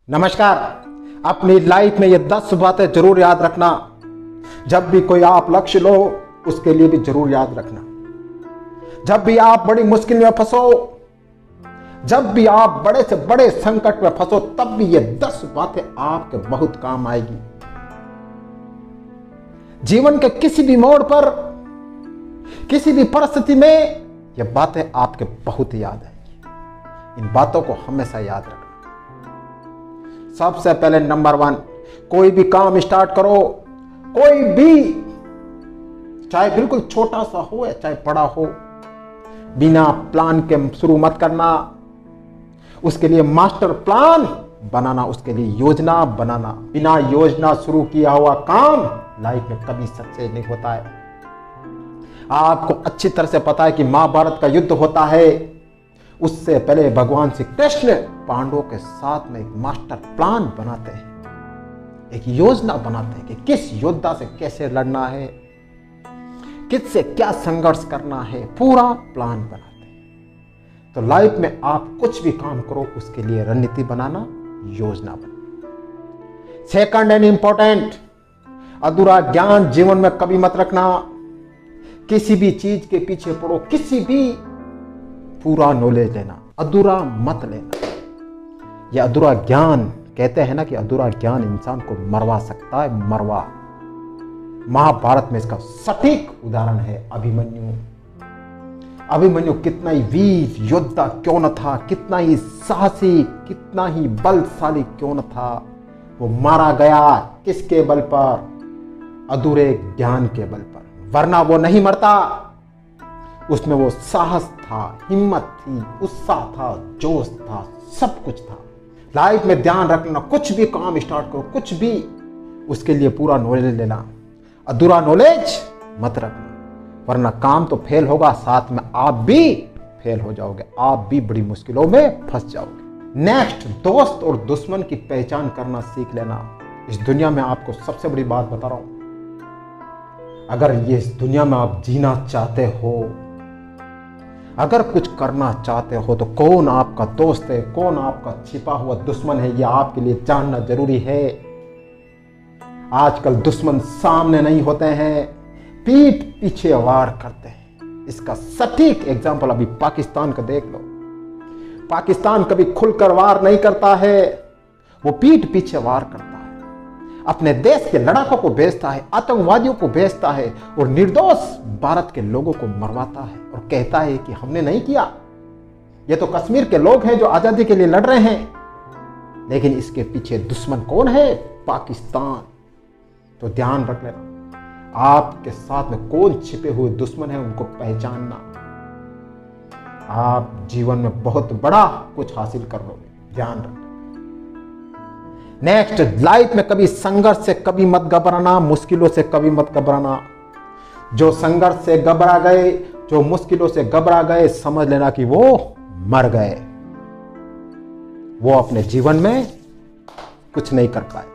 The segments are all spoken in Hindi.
नमस्कार। अपनी लाइफ में ये 10 बातें जरूर याद रखना। जब भी कोई आप लक्ष्य लो उसके लिए भी जरूर याद रखना। जब भी आप बड़ी मुश्किल में फंसो, जब भी आप बड़े से बड़े संकट में फंसो, तब भी ये 10 बातें आपके बहुत काम आएगी। जीवन के किसी भी मोड़ पर, किसी भी परिस्थिति में ये बातें आपके बहुत याद आएगी। इन बातों को हमेशा याद रखना। सबसे पहले नंबर 1, कोई भी काम स्टार्ट करो, कोई भी, चाहे बिल्कुल छोटा सा हो या चाहे बड़ा हो, बिना प्लान के शुरू मत करना। उसके लिए मास्टर प्लान बनाना, उसके लिए योजना बनाना। बिना योजना शुरू किया हुआ काम लाइफ में कभी सक्सेस नहीं होता है। आपको अच्छी तरह से पता है कि महाभारत का युद्ध होता है, उससे पहले भगवान श्री कृष्ण पांडवों के साथ में एक मास्टर प्लान बनाते हैं, एक योजना बनाते हैं कि किस योद्धा से कैसे लड़ना है, किससे क्या संघर्ष करना है, पूरा प्लान बनाते हैं। तो लाइफ में आप कुछ भी काम करो उसके लिए रणनीति बनाना, योजना बनाना। सेकंड एंड इंपॉर्टेंट, अधूरा ज्ञान जीवन में कभी मत रखना। किसी भी चीज के पीछे पड़ो, किसी भी, पूरा नॉलेज लेना, अधूरा मत लेना। यह अधूरा ज्ञान, कहते हैं ना कि अधूरा ज्ञान इंसान को मरवा सकता है, मरवा। महाभारत में इसका सटीक उदाहरण है अभिमन्यु। अभिमन्यु कितना ही वीर योद्धा क्यों न था, कितना ही साहसी, कितना ही बलशाली क्यों न था, वो मारा गया किसके बल पर? अधूरे ज्ञान के बल पर। वरना वो नहीं मरता। उसमें वो साहस था, हिम्मत थी, उत्साह था, जोश था, सब कुछ था। लाइफ में ध्यान रखना, कुछ भी काम स्टार्ट करो, कुछ भी, उसके लिए पूरा नॉलेज लेना। अधूरा नॉलेज मत रखना, वरना काम तो फेल होगा, साथ में आप भी फेल हो जाओगे, आप भी बड़ी मुश्किलों में फंस जाओगे। नेक्स्ट, दोस्त और दुश्मन की पहचान करना सीख लेना। इस दुनिया में आपको सबसे बड़ी बात बता रहा हूं, अगर ये इस दुनिया में आप जीना चाहते हो, अगर कुछ करना चाहते हो, तो कौन आपका दोस्त है, कौन आपका छिपा हुआ दुश्मन है, यह आपके लिए जानना जरूरी है। आजकल दुश्मन सामने नहीं होते हैं, पीठ पीछे वार करते हैं। इसका सटीक एग्जाम्पल अभी पाकिस्तान का देख लो। पाकिस्तान कभी खुलकर वार नहीं करता है, वो पीठ पीछे वार करता है, अपने देश के लड़ाकों को भेजता है, आतंकवादियों को भेजता है और निर्दोष भारत के लोगों को मरवाता है और कहता है कि हमने नहीं किया, ये तो कश्मीर के लोग हैं जो आजादी के लिए लड़ रहे हैं। लेकिन इसके पीछे दुश्मन कौन है? पाकिस्तान। तो ध्यान रख लेना, आपके साथ में कौन छिपे हुए दुश्मन है, उनको पहचानना। आप जीवन में बहुत बड़ा कुछ हासिल कर लोगे, ध्यान रखना। नेक्स्ट, लाइफ में कभी संघर्ष से कभी मत घबराना, मुश्किलों से कभी मत घबराना। जो संघर्ष से घबरा गए, जो मुश्किलों से घबरा गए, समझ लेना कि वो मर गए, वो अपने जीवन में कुछ नहीं कर पाए।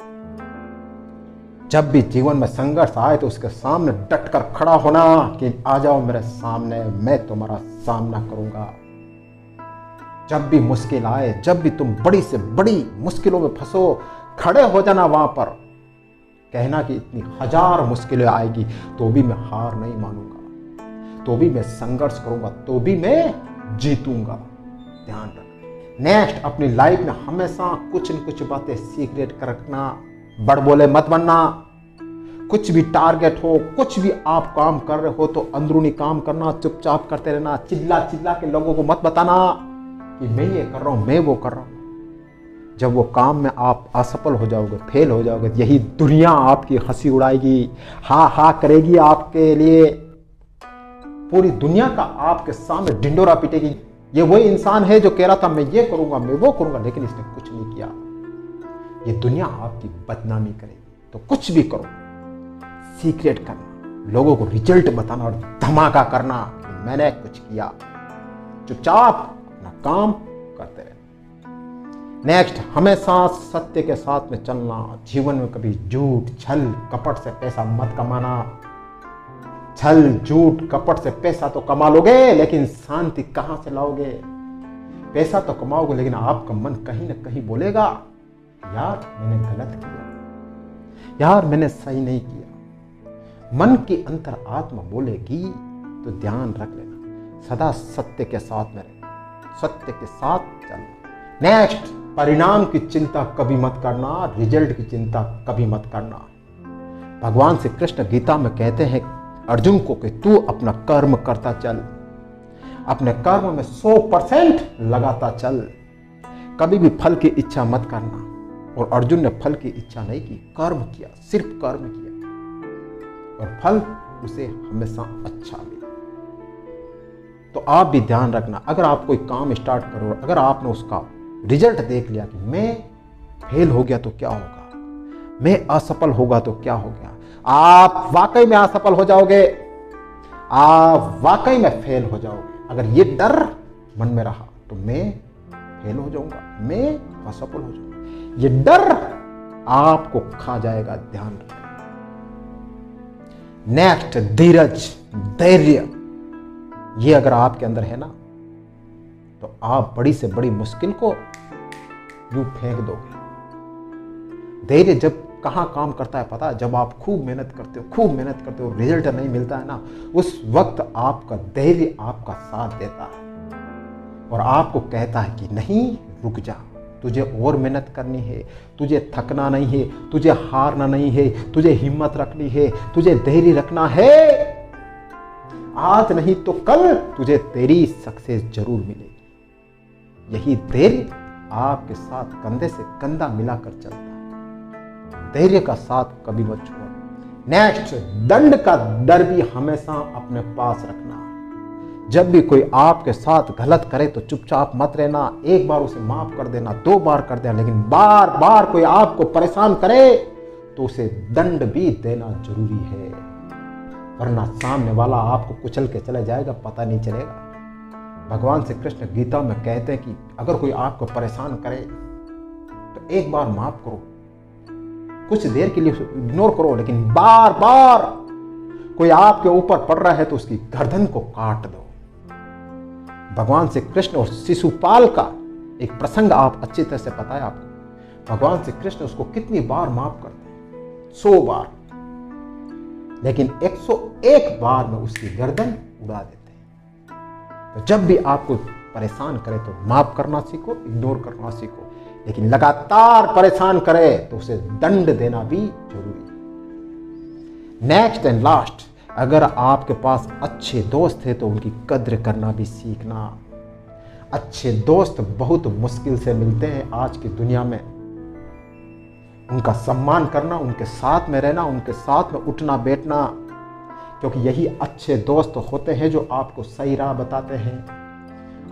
जब भी जीवन में संघर्ष आए तो उसके सामने डटकर खड़ा होना कि आ जाओ मेरे सामने, मैं तुम्हारा सामना करूंगा। जब भी मुश्किल आए, जब भी तुम बड़ी से बड़ी मुश्किलों में फंसो, खड़े हो जाना वहां पर, कहना कि इतनी 1000 मुश्किलें आएगी तो भी मैं हार नहीं मानूंगा, तो भी मैं संघर्ष करूंगा, तो भी मैं जीतूंगा। ध्यान रखना। नेक्स्ट, अपनी लाइफ में हमेशा कुछ न कुछ बातें सीक्रेट कर रखना, बड़बोले मत बनना। कुछ भी टारगेट हो, कुछ भी आप काम कर रहे हो तो अंदरूनी काम करना, चुपचाप करते रहना। चिल्ला चिल्ला के लोगों को मत बताना कि मैं ये कर रहा हूं, मैं वो कर रहा हूं। जब वो काम में आप असफल हो जाओगे, फेल हो जाओगे, यही दुनिया आपकी हंसी उड़ाएगी, हा हा करेगी आपके लिए। पूरी दुनिया का आपके सामने ढिंडोरा पीटेगी। ये वही इंसान है जो कह रहा था मैं ये करूंगा, मैं वो करूंगा, लेकिन इसने कुछ नहीं किया। ये दुनिया आपकी बदनामी करेगी। तो कुछ भी करो, सीक्रेट करना, लोगों को रिजल्ट बताना और धमाका करना कि मैंने कुछ किया। चुपचाप अपना काम करते रहना। नेक्स्ट, हमेशा सत्य के साथ में चलना। जीवन में कभी झूठ, छल, कपट से पैसा मत कमाना। छल, झूठ, कपट से पैसा तो कमा लोगे, लेकिन शांति कहां से लाओगे? पैसा तो कमाओगे, लेकिन आपका मन कहीं ना कहीं बोलेगा यार मैंने गलत किया, यार मैंने सही नहीं किया। मन की अंतर आत्मा बोलेगी तो ध्यान रख लेना, सदा सत्य के साथ में रहना, सत्य के साथ चलना। नेक्स्ट, परिणाम की चिंता कभी मत करना, रिजल्ट की चिंता कभी मत करना। भगवान श्री कृष्ण गीता में कहते हैं अर्जुन को कि तू अपना कर्म करता चल, अपने कर्म में 100% लगाता चल, कभी भी फल की इच्छा मत करना। और अर्जुन ने फल की इच्छा नहीं की, कर्म किया, सिर्फ कर्म किया और फल उसे हमेशा अच्छा मिला। तो आप भी ध्यान रखना, अगर आप कोई काम स्टार्ट करो, अगर आपने उसका रिजल्ट देख लिया कि मैं फेल हो गया तो क्या होगा, मैं असफल होगा तो क्या हो गया, आप वाकई में असफल हो जाओगे, आप वाकई में फेल हो जाओगे। अगर ये डर मन में रहा तो मैं फेल हो जाऊंगा, मैं असफल हो जाऊंगा, ये डर आपको खा जाएगा, ध्यान रखना। नेक्स्ट, धीरज, धैर्य, ये अगर आपके अंदर है ना तो आप बड़ी से बड़ी मुश्किल को यूं फेंक दोगे। धैर्य जब कहां काम करता है पता है, जब आप खूब मेहनत करते हो, खूब मेहनत करते हो, रिजल्ट नहीं मिलता है ना, उस वक्त आपका धैर्य आपका साथ देता है और आपको कहता है कि नहीं रुक जा, तुझे और मेहनत करनी है, तुझे थकना नहीं है, तुझे हारना नहीं है, तुझे हिम्मत रखनी है, तुझे धैर्य रखना है। आज नहीं तो कल तुझे तेरी सक्सेस जरूर मिलेगी। यही धैर्य आपके साथ कंधे से कंधा मिलाकर चलता है। धैर्य का साथ कभी मत छोड़ो। नेक्स्ट, दंड का डर भी हमेशा अपने पास रखना। जब भी कोई आपके साथ गलत करे तो चुपचाप मत रहना, एक बार उसे माफ कर देना, 2 बार कर देना, लेकिन बार बार कोई आपको परेशान करे तो उसे दंड भी देना जरूरी है, वरना सामने वाला आपको कुचल के चले जाएगा, पता नहीं चलेगा। भगवान श्री कृष्ण गीता में कहते हैं कि अगर कोई आपको परेशान करे तो एक बार माफ करो, कुछ देर के लिए इग्नोर करो, लेकिन बार बार कोई आपके ऊपर पड़ रहा है तो उसकी गर्दन को काट दो। भगवान श्री कृष्ण और शिशुपाल का एक प्रसंग आप अच्छी तरह से पता है आपको। भगवान श्री कृष्ण उसको कितनी बार माफ करते हैं, 100 बार, लेकिन 101 बार में उसकी गर्दन उड़ा देते हैं। तो जब भी आपको परेशान करे तो माफ करना सीखो, इग्नोर करना सीखो, लेकिन लगातार परेशान करे तो उसे दंड देना भी जरूरी है। नेक्स्ट एंड लास्ट, अगर आपके पास अच्छे दोस्त हैं तो उनकी कद्र करना भी सीखना। अच्छे दोस्त बहुत मुश्किल से मिलते हैं आज की दुनिया में। उनका सम्मान करना, उनके साथ में रहना, उनके साथ में उठना बैठना, क्योंकि यही अच्छे दोस्त होते हैं जो आपको सही राह बताते हैं,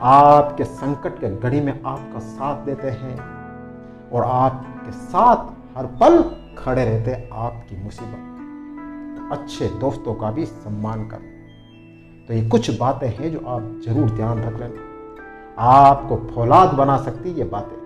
आपके संकट के घड़ी में आपका साथ देते हैं और आपके साथ हर पल खड़े रहते हैं आपकी मुसीबत। अच्छे दोस्तों का भी सम्मान करें। तो ये कुछ बातें हैं जो आप जरूर ध्यान रख लेना, आपको फौलाद बना सकती ये बातें।